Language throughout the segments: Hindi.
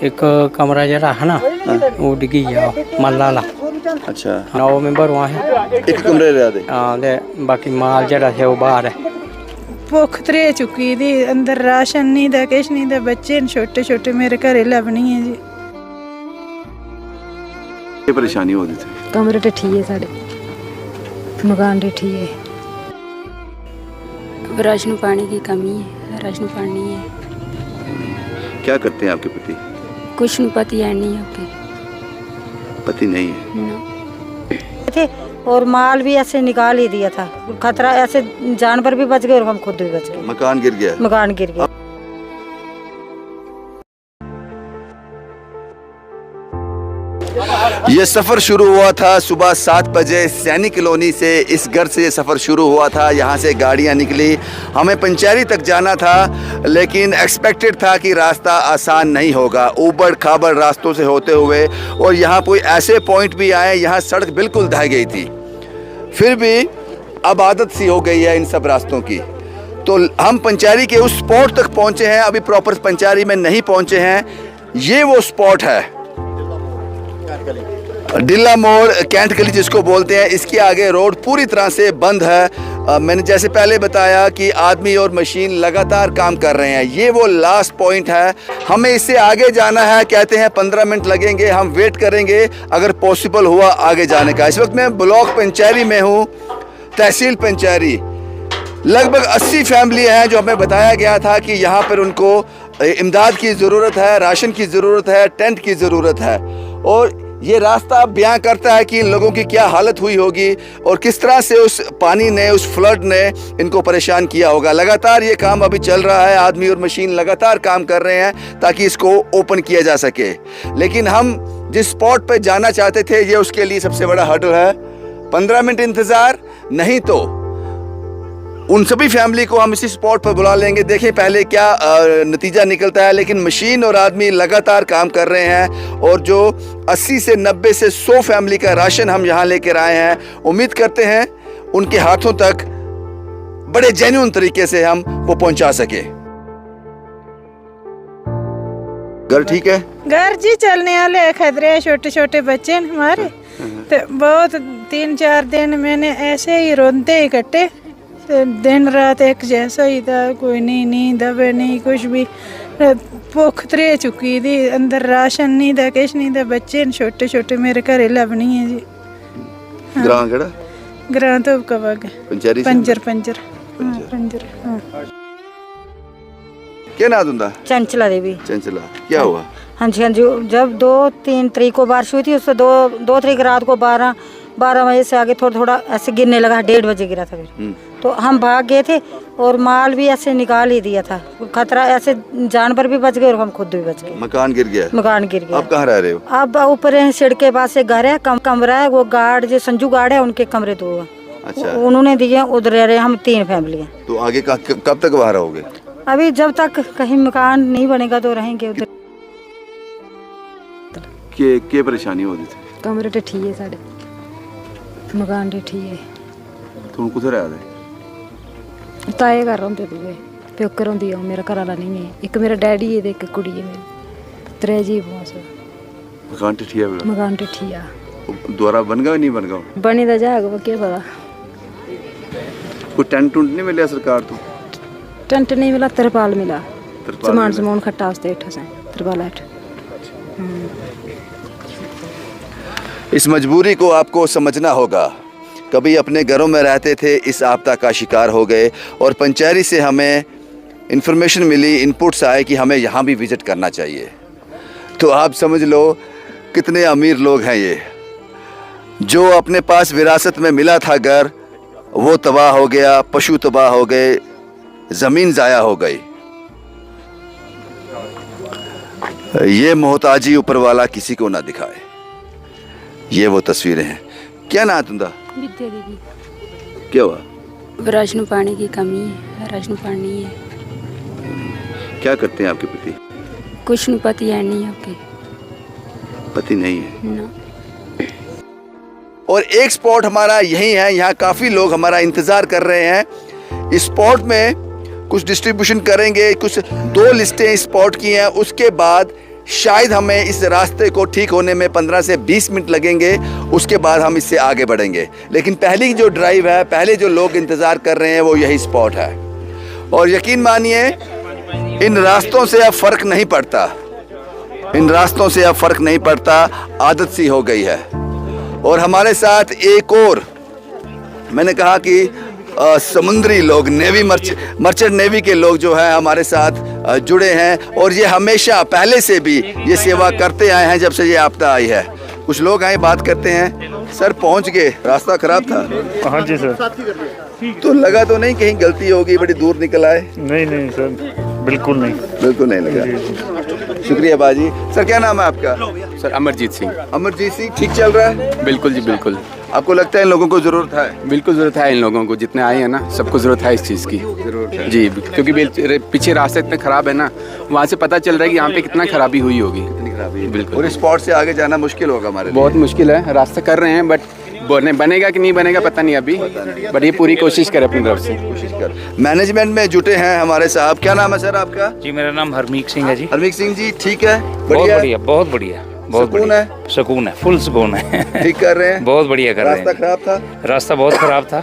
एक कमरा जरा है ना वो डिगी गया मल्ला अच्छा 9 मेंबर वहाँ है एक कमरे रह दे हाँ दे बाकी माल जरा है वो बाहर है भुख तरे चुकी दी अंदर राशन नहीं दा किश नहीं दा बच्चे छोटे छोटे मेरे घरे लभनी है जी ये परेशानी होती थी कमरे ढिठी है साढ़े मकान ढिठी है राशन पानी की कमी है राशन पानी है क्या करते हैं आपके पति कुछ नहीं पति है नहीं आपके पति नहीं है ना थे और माल भी ऐसे निकाल ही दिया था खतरा ऐसे जानवर भी बच गए और हम खुद भी बच गए मकान गिर गया मकान गिर गया ये सफ़र शुरू हुआ था सुबह 7 बजे सैनिक कॉलोनी से। इस घर से ये सफ़र शुरू हुआ था, यहाँ से गाड़ियाँ निकली, हमें पंचैरी तक जाना था, लेकिन एक्सपेक्टेड था कि रास्ता आसान नहीं होगा, ऊबड़ खाबड़ रास्तों से होते हुए, और यहाँ कोई ऐसे पॉइंट भी आए यहाँ सड़क बिल्कुल ढह गई थी। फिर भी अब आदत सी हो गई है इन सब रास्तों की, तो हम पंचैरी के उस स्पॉट तक पहुँचे हैं, अभी प्रॉपर पंचैरी में नहीं पहुँचे हैं। ये वो स्पॉट है डिल्ला मोड़, कैंट गली जिसको बोलते हैं। इसके आगे रोड पूरी तरह से बंद है। मैंने जैसे पहले बताया कि आदमी और मशीन लगातार काम कर रहे हैं। ये वो लास्ट पॉइंट है, हमें इससे आगे जाना है। कहते हैं 15 मिनट लगेंगे, हम वेट करेंगे अगर पॉसिबल हुआ आगे जाने का। इस वक्त मैं ब्लॉक पंचैरी में हूँ, तहसील पंचैरी। लगभग 80 फैमिली हैं जो हमें बताया गया था कि यहाँ पर उनको इमदाद की ज़रूरत है, राशन की ज़रूरत है, टेंट की ज़रूरत है। और ये रास्ता बयां करता है कि इन लोगों की क्या हालत हुई होगी और किस तरह से उस पानी ने, उस फ्लड ने इनको परेशान किया होगा। लगातार ये काम अभी चल रहा है, आदमी और मशीन लगातार काम कर रहे हैं ताकि इसको ओपन किया जा सके। लेकिन हम जिस स्पॉट पे जाना चाहते थे, ये उसके लिए सबसे बड़ा हर्डल है। 15 मिनट इंतज़ार, नहीं तो उन सभी फैमिली को हम इसी स्पॉट पर बुला लेंगे। देखें पहले क्या नतीजा निकलता है। लेकिन मशीन और आदमी लगातार काम कर रहे हैं और जो 80 से 90 से 100 फैमिली का राशन हम यहाँ लेकर आए हैं, उम्मीद करते हैं उनके हाथों तक बड़े जेन्युइन तरीके से हम वो पहुँचा सके। घर ठीक है? घर जी चलने वाले खतरे, छोटे छोटे बच्चे हैं हमारे, तो बहुत 3-4 दिन मैंने ऐसे ही रोंदे ही कटे, दिन रात एक जैसा ही था। कोई नहीं, नींद दबे नहीं, कुछ भी। भुख तरे चुकी थी, अंदर राशन नहीं था, किश नहीं था, बच्चे छोटे छोटे मेरे घरे लभनी है जी। ग्रां केड़ा? ग्रां तो कवग पंचैरी पंजर क्या नाम तुंदा? चंचला देवी। चंचला, क्या हुआ? हाँ जी हाँ जी, जब 2-3 तरीक को बारिश हुई थी, उससे 2 तरीक रात को 12 बजे से आगे थोड़ा थोड़ा ऐसे गिरने लगा। 1:30 बजे गिरा था फिर, तो हम भाग गए थे और माल भी ऐसे निकाल ही दिया था। खतरा ऐसे जानवर भी बच गए और हम खुद भी बच गए। मकान गिर गया? मकान गिर गया। आप कहाँ रह रहे हो? अब ऊपर सिड़ के पास से घर है, कमरा है, वो गार्ड जो संजू गार्ड है, उनके कमरे 2 हैं। अच्छा, उन्होंने दिए, उधर रह रहे हम 3 फैमिली हैं। तो आगे कब तक बाहर रहोगे? अभी जब तक कहीं मकान नहीं बनेगा तो रहेंगे उधर। क्या परेशानी होती थी? कमरे ढिठी है साढ़े मकान ढिठी है। तुम कुत्थे रह रहे? ताए घर होंदे दूए प्योकर होंदी, मेरा घर वाला नहीं है। एक मेरा डैडी है, एक कुड़ी है मेरी, 3 जी बस। मकान ढिठी है? मकान ढिठी है। दोबारा बन गया नहीं बन गया? बनी दा जाएगा, क्या पता। कोई टेंट टूंट नहीं मिला सरकार तो? टेंट नहीं मिला, तिरपाल मिला। समान खट्टा वास्ते हेठ से तिरपाल हेठ। इस मजबूरी को आपको समझना होगा। कभी अपने घरों में रहते थे, इस आपदा का शिकार हो गए, और पंचैरी से हमें इन्फॉर्मेशन मिली, इनपुट्स आए कि हमें यहाँ भी विज़िट करना चाहिए। तो आप समझ लो कितने अमीर लोग हैं ये। जो अपने पास विरासत में मिला था घर, वो तबाह हो गया, पशु तबाह हो गए, ज़मीन ज़ाया हो गई। ये मोहताजी ऊपर वाला किसी को ना दिखाए। ये वो तस्वीरें हैं। क्या नाम तुंदा? विद्या देवी। क्या हुआ? राशन पानी की कमी है, राशन पानी है। क्या करते हैं आपके पति? कुछ नहीं, पति है नहीं आपके। पति नहीं है ना। और एक स्पॉट हमारा यही है, यहाँ काफ़ी लोग हमारा इंतज़ार कर रहे हैं। इस स्पॉट में कुछ डिस्ट्रीब्यूशन करेंगे, कुछ 2 लिस्टें इस स्पॉट की हैं। उसके बाद शायद हमें इस रास्ते को ठीक होने में 15 से 20 मिनट लगेंगे, उसके बाद हम इससे आगे बढ़ेंगे। लेकिन पहली जो ड्राइव है, पहले जो लोग इंतज़ार कर रहे हैं वो यही स्पॉट है। और यकीन मानिए इन रास्तों से अब फ़र्क नहीं पड़ता, इन रास्तों से अब फ़र्क नहीं पड़ता, आदत सी हो गई है। और हमारे साथ एक और, मैंने कहा कि समुद्री लोग, नेवी मर्चेंट नेवी के लोग जो है हमारे साथ जुड़े हैं और ये हमेशा पहले से भी ये सेवा करते आए हैं जब से ये आपदा आई है। कुछ लोग आए, बात करते हैं। सर पहुंच गए, रास्ता खराब था? हाँ जी सर। तो लगा तो नहीं कहीं गलती होगी, बड़ी दूर निकल आए? नहीं सर, बिल्कुल नहीं, बिल्कुल नहीं लगा। शुक्रिया बाजी। सर क्या नाम है आपका? सर अमरजीत सिंह। अमरजीत सिंह, ठीक चल रहा है? बिल्कुल जी बिल्कुल। आपको लगता है इन लोगों को जरूरत है? बिल्कुल ज़रूरत है, इन लोगों को जितने आए हैं ना सबको ज़रूरत है इस चीज़ की। जरूरत है जी, क्योंकि पीछे रास्ता इतना ख़राब है ना, वहाँ से पता चल रहा है कि यहाँ पे कितना खराबी हुई होगी। इतनी खराबी है। बिल्कुल। और इस स्पॉट से आगे जाना मुश्किल होगा हमारे लिए। बहुत मुश्किल है, रास्ता कर रहे हैं बट बनेगा कि नहीं बनेगा पता नहीं अभी, बट ये पूरी कोशिश करें अपनी तरफ से। कोशिश कर। मैनेजमेंट में जुटे हैं हमारे साहब। क्या नाम है सर आपका? जी मेरा नाम हरमीत सिंह है जी। हरमीत सिंह जी, ठीक है? बहुत बढ़िया, बहुत बढ़िया, बहुत सुकून बढ़िया। है? सुकून है, फुल सुकून है। ठीक कर रहे हैं? बहुत बढ़िया कर रहे हैं। रास्ता खराब था? रास्ता बहुत खराब था,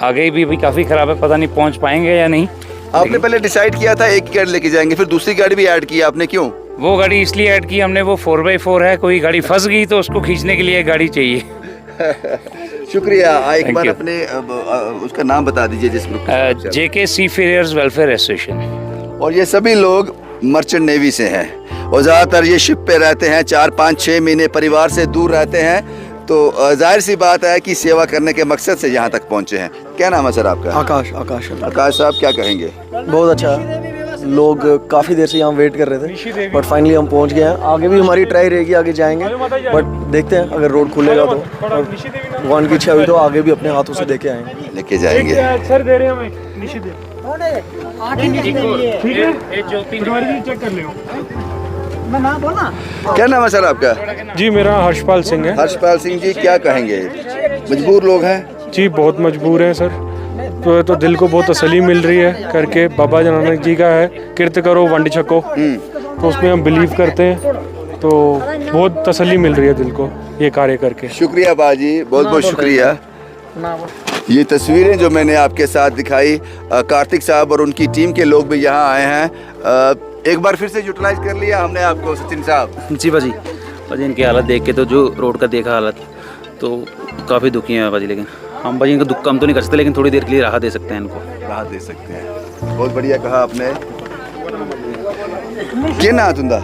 आगे भी काफी खराब है, पता नहीं पहुंच पाएंगे या नहीं। आपने पहले डिसाइड किया था एक गाड़ी लेके जाएंगे, फिर दूसरी गाड़ी भी ऐड की आपने, क्यों? वो गाड़ी इसलिए ऐड की हमने, वो 4x4 है, कोई गाड़ी फंस गई तो उसको खींचने के लिए एक गाड़ी चाहिए। शुक्रिया। एक Thank बार you. अपने उसका नाम बता दीजिए जिस ग्रुप का। JK सी फेरियर्स वेलफेयर एसोसिएशन। और ये सभी लोग मर्चेंट नेवी से हैं और ज़्यादातर ये शिप पे रहते हैं, 4, 5, 6 महीने परिवार से दूर रहते हैं। तो जाहिर सी बात है कि सेवा करने के मकसद से यहाँ तक पहुँचे हैं। क्या नाम है सर आपका? आकाश। आकाश साहब, क्या कहेंगे? बहुत अच्छा, लोग काफ़ी देर से यहाँ वेट कर रहे थे बट फाइनली हम पहुँच गए हैं। आगे भी हमारी ट्राई रहेगी, आगे जाएंगे बट देखते हैं अगर रोड खुलेगा तो, और भगवान की इच्छा हुई तो आगे भी अपने हाथों से देके आएंगे, लेके जाएंगे। सर दे रहे हैं हमें निशी दे। ठीक है, चेक कर ले। क्या नाम है सर आपका? जी मेरा हर्षपाल सिंह है। हर्षपाल सिंह जी, क्या कहेंगे? मजबूर लोग हैं? जी बहुत मजबूर हैं सर, तो दिल को बहुत तसल्ली मिल रही है करके। बाबा नानक जी का है, किरत करो वंड छको, तो उसमें हम बिलीव करते हैं, तो बहुत तसल्ली मिल रही है दिल को ये कार्य करके। शुक्रिया बाजी, बहुत बहुत शुक्रिया। ये तस्वीरें जो मैंने आपके साथ दिखाई, कार्तिक साहब और उनकी टीम के लोग भी यहाँ आए हैं। एक बार फिर से यूटिलाइज कर लिया हमने आपको सचिन साहब। जी भाजी, इनकी हालत देख के तो, जो रोड का देखा हालत, तो काफ़ी दुखी है भाजी। लेकिन हम भाजी इनका दुख कम तो नहीं कर सकते, लेकिन थोड़ी देर के लिए राहत दे सकते हैं इनको। राहत दे सकते हैं, बहुत बढ़िया कहा आपने। क्या ना तुंदा?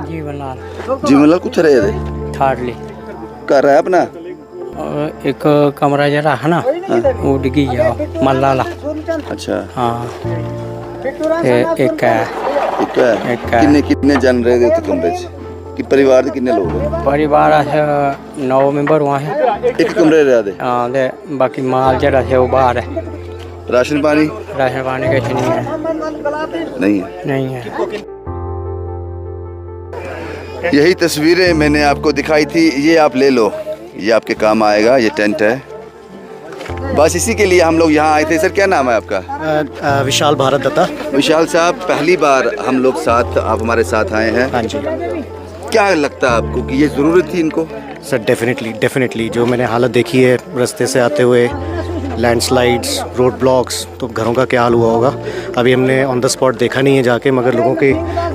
जीवनलाल कुछ रहे थे? थाड़ली कर रहा है अपना? एक कमरा जरा है ना, वो डिगी गया मल्लाला। अच्छा हाँ, एक है। एक है। कितने जन रहे थे कमरे च? कि परिवार के कितने लोग हैं? परिवार 9 मेंबर वहाँ है। एक कमरे रह दे? हाँ, दे बाकी माल जरा है वो बाहर है। राशन पानी? राशन पानी कैसे नहीं है? नहीं है। यही तस्वीरें मैंने आपको दिखाई थी, ये आप ले लो, ये आपके काम आएगा। ये टेंट है, बस इसी के लिए हम लोग यहाँ आए थे। सर क्या नाम है आपका? विशाल भारत दत्ता। विशाल साहब, पहली बार हम लोग साथ, आप हमारे साथ आए हैं। हाँ जी। क्या लगता है आपको कि ये ज़रूरत थी इनको? सर डेफिनेटली जो मैंने हालत देखी है रास्ते से आते हुए, लैंडस्लाइड्स, रोड ब्लॉक्स, तो घरों का क्या हाल हुआ होगा। अभी हमने ऑन द स्पॉट देखा नहीं है जाके, मगर लोगों की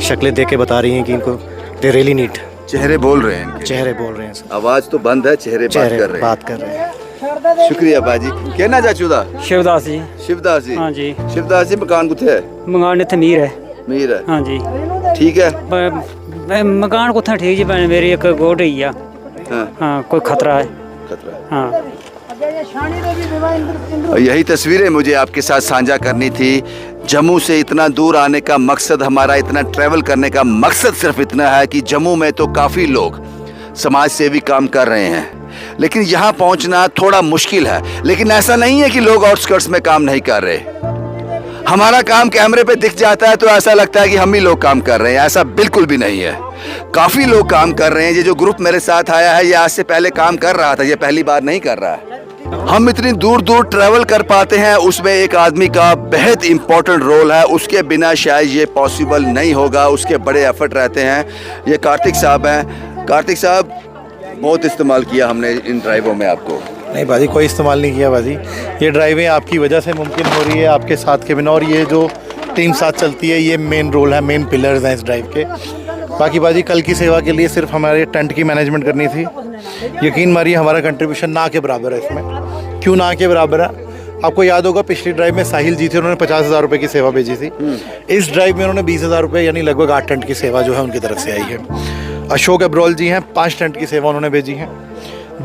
शक्लें देख के बता रही हैं कि इनको दे रियली नीड। चेहरे बोल रहे हैं, चेहरे बोल रहे हैं सर। आवाज़ तो बंद है, चेहरे बात कर रहे हैं। शुक्रिया बाजी। कहना चाचूदा? शिवदास जी। शिवदास जी? हाँ जी। शिवदास जी, मकान कुत्थे है? मकान इतने मीर है। मीर है? हाँ जी। ठीक है। मकान कुत्थे ठीक जी, मेरी एक गोड ही है। हाँ, कोई खतरा है? खतरा है। हाँ। यही तस्वीरें मुझे आपके साथ साझा करनी थी। जम्मू से इतना दूर आने का मकसद, हमारा इतना ट्रैवल करने का मकसद सिर्फ इतना है कि जम्मू में तो काफ़ी लोग समाज सेवी काम कर रहे हैं, लेकिन यहाँ पहुँचना थोड़ा मुश्किल है। लेकिन ऐसा नहीं है कि लोग आउटस्कर्ट्स में काम नहीं कर रहे। हमारा काम कैमरे पे दिख जाता है तो ऐसा लगता है कि हम ही लोग काम कर रहे हैं, ऐसा बिल्कुल भी नहीं है। काफ़ी लोग काम कर रहे हैं। ये जो ग्रुप मेरे साथ आया है, ये आज से पहले काम कर रहा था, ये पहली बार नहीं कर रहा है। हम इतनी दूर दूर ट्रैवल कर पाते हैं, उसमें एक आदमी का बेहद इम्पोर्टेंट रोल है, उसके बिना शायद ये पॉसिबल नहीं होगा, उसके बड़े एफर्ट रहते हैं। ये कार्तिक साहब हैं। कार्तिक साहब, बहुत इस्तेमाल किया हमने इन ड्राइवों में आपको। नहीं भाजी, कोई इस्तेमाल नहीं किया भाजी। ये ड्राइवें आपकी वजह से मुमकिन हो रही है, आपके साथ के बिना। और ये जो टीम साथ चलती है, ये मेन रोल है, मेन पिलर्स हैं इस ड्राइव के। बाकी बाजी, कल की सेवा के लिए सिर्फ हमारे टेंट की मैनेजमेंट करनी थी। यकीन मारिए, हमारा कंट्रीब्यूशन ना के बराबर है इसमें। क्यों ना के बराबर है? आपको याद होगा पिछली ड्राइव में साहिल जी थे, उन्होंने 50,000 रुपये की सेवा भेजी थी। इस ड्राइव में उन्होंने 20,000 रुपये यानी लगभग 8 टेंट की सेवा जो है उनकी तरफ से आई है। अशोक अब्रोल जी हैं, 5 टेंट की सेवा उन्होंने भेजी है।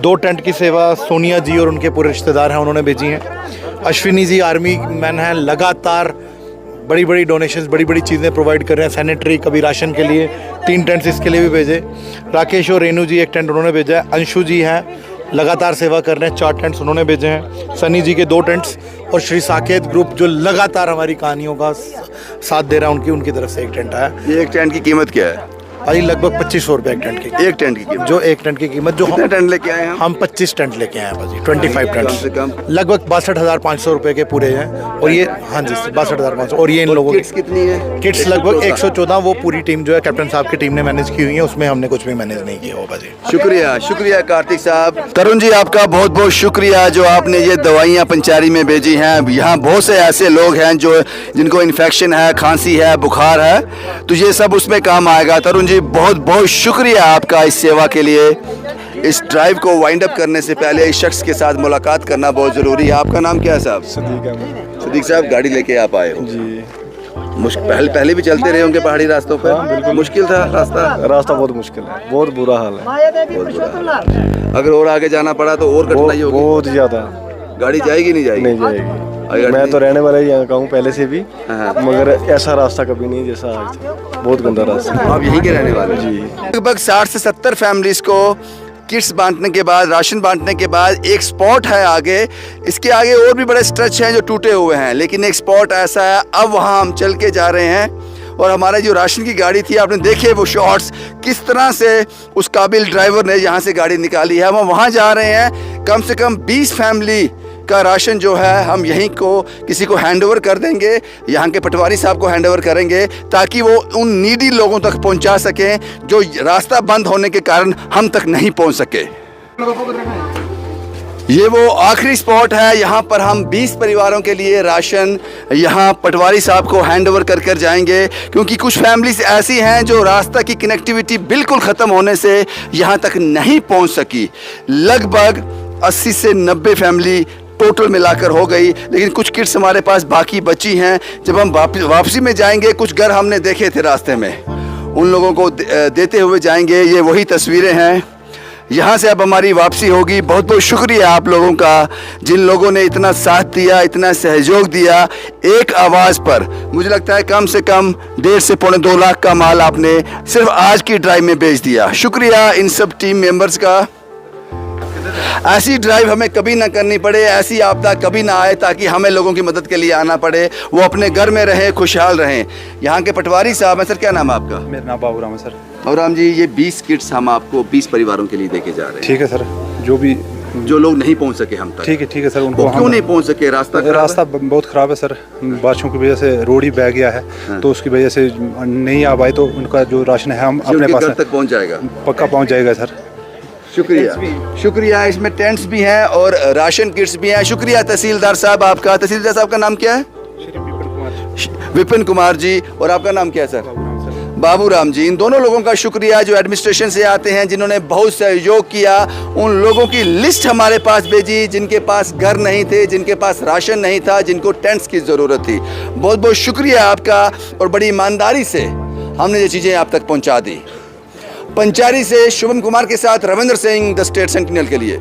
2 टेंट की सेवा सोनिया जी और उनके पूरे रिश्तेदार हैं, उन्होंने भेजी हैं। अश्विनी जी आर्मी मैन हैं, लगातार बड़ी बड़ी डोनेशंस, बड़ी बड़ी चीज़ें प्रोवाइड कर रहे हैं, सैनिटरी, कभी राशन के लिए 3 टेंट्स इसके लिए भी भेजे। राकेश और रेनू जी 1 टेंट उन्होंने भेजा है। अंशु जी हैं, लगातार सेवा कर रहे हैं, 4 टेंट्स उन्होंने भेजे हैं। सनी जी के 2 टेंट्स और श्री साकेत ग्रुप जो लगातार हमारी कहानियों का साथ दे रहा है, उनकी तरफ से 1 टेंट आया। ये 1 टेंट की कीमत क्या है? भाई लगभग 2500 रुपये 1 टेंट की। 1 टेंट की कीमत? जो 1 टेंट की कीमत, जो कितने टेंट लेके आए हैं हम 25 टेंट लेके आए हैं भाजी, 25 कम से टेंट, कम लगभग 62,500 रुपये के पूरे हैं। और ये, हाँ जी, 62,500। और ये इन लोगों किट्स कितनी है? किट्स लगभग 114। वो पूरी टीम जो है कैप्टन साहब की टीम ने मैनेज की हुई है, उसमें हमने कुछ भी मैनेज नहीं किया होगा जी। शुक्रिया, शुक्रिया कार्तिक साहब। तरुण जी, आपका बहुत बहुत शुक्रिया जो आपने ये दवाइयाँ पंचारी में भेजी हैं। यहाँ बहुत से ऐसे लोग हैं जो जिनको इन्फेक्शन है, खांसी है, बुखार है, तो ये सब उसमें काम आएगा। तरुण जी, बहुत बहुत शुक्रिया आपका इस सेवा के लिए। इस ड्राइव को वाइंड अप करने से पहले इस शख्स के साथ मुलाकात करना बहुत ज़रूरी है। आपका नाम क्या है साहब? सदीक अहमद। सदीक साहब, गाड़ी लेके आप आए हो जी। पहले भी चलते रहे होंगे पहाड़ी रास्तों पर? हाँ, बिल्कुल। मुश्किल था रास्ता? रास्ता बहुत मुश्किल है, बहुत बुरा हाल है, बहुत बुरा हाल है। अगर और आगे जाना पड़ा तो और कठिनाई होगी? बहुत ज़्यादा। गाड़ी जाएगी नहीं जाएगी? नहीं जाएगी। मैं तो रहने वाला ही यहाँ का हूँ पहले से भी, मगर ऐसा रास्ता कभी नहीं जैसा आज था। बहुत गंदा रास्ता। आप यहीं के रहने वाले? जी। लगभग 60 से 70 फैमिलीज को किट्स बांटने के बाद, राशन बांटने के बाद एक स्पॉट है आगे। इसके आगे और भी बड़े स्ट्रेच हैं जो टूटे हुए हैं, लेकिन एक स्पॉट ऐसा है। अब वहाँ हम चल के जा रहे हैं और हमारा जो राशन की गाड़ी थी, आपने देखे वो शॉट्स, किस तरह से उस काबिल ड्राइवर ने यहाँ से गाड़ी निकाली है। हम वहाँ जा रहे हैं। कम से कम 20 फैमिली का राशन जो है हम यहीं को किसी को हैंडओवर कर देंगे, यहाँ के पटवारी साहब को हैंडओवर करेंगे, ताकि वो उन नीडी लोगों तक पहुँचा सकें जो रास्ता बंद होने के कारण हम तक नहीं पहुँच सके। ये वो आखिरी स्पॉट है, यहाँ पर हम 20 परिवारों के लिए राशन यहाँ पटवारी साहब को हैंडओवर कर कर जाएंगे, क्योंकि कुछ फैमिलीज ऐसी हैं जो रास्ता की कनेक्टिविटी बिल्कुल ख़त्म होने से यहाँ तक नहीं पहुँच सकी। लगभग 80 से 90 फैमिली टोटल मिलाकर हो गई, लेकिन कुछ किट्स हमारे पास बाकी बची हैं। जब हम वापसी में जाएंगे, कुछ घर हमने देखे थे रास्ते में, उन लोगों को देते हुए जाएंगे। ये वही तस्वीरें हैं। यहाँ से अब हमारी वापसी होगी। बहुत बहुत शुक्रिया आप लोगों का, जिन लोगों ने इतना साथ दिया, इतना सहयोग दिया। एक आवाज़ पर मुझे लगता है कम से कम 1.5 से पौने 2 लाख का माल आपने सिर्फ आज की ड्राइव में बेच दिया। शुक्रिया इन सब टीम मेंबर्स का। ऐसी ड्राइव हमें कभी ना करनी पड़े, ऐसी आपदा कभी ना आए, ताकि हमें लोगों की मदद के लिए आना पड़े, वो अपने घर में रहें, खुशहाल रहें। यहाँ के पटवारी साहब हैं। सर, क्या नाम है आपका? मेरा नाम बाबूराम है सर। बाबूराम जी, ये 20 किट्स हम आपको 20 परिवारों के लिए देके जा रहे हैं। ठीक है सर। जो लोग नहीं पहुँच सके हम तक, ठीक है सर। उनको क्यों नहीं पहुँच सके? रास्ता बहुत ख़राब है सर, बारिशों की वजह से रोड ही बह गया है, तो उसकी वजह से नहीं आ पाए। तो उनका जो राशन है हम अपने पास तक पहुँच जाएगा, पक्का पहुँच जाएगा सर। शुक्रिया। इसमें टेंट्स भी हैं और राशन किट्स भी हैं। शुक्रिया तहसीलदार साहब आपका। तहसीलदार साहब का नाम क्या है? विपिन कुमार जी। और आपका नाम क्या है सर? बाबूराम जी। इन दोनों लोगों का शुक्रिया जो एडमिनिस्ट्रेशन से आते हैं, जिन्होंने बहुत सहयोग किया। उन लोगों की लिस्ट हमारे पास भेजी जिनके पास घर नहीं थे, जिनके पास राशन नहीं था, जिनको टेंट्स की ज़रूरत थी। बहुत बहुत शुक्रिया आपका, और बड़ी ईमानदारी से हमने ये चीज़ें आप तक पहुँचा दी। पंचारी से शुभम कुमार के साथ Ravindra Singh, the state sentinel के लिए।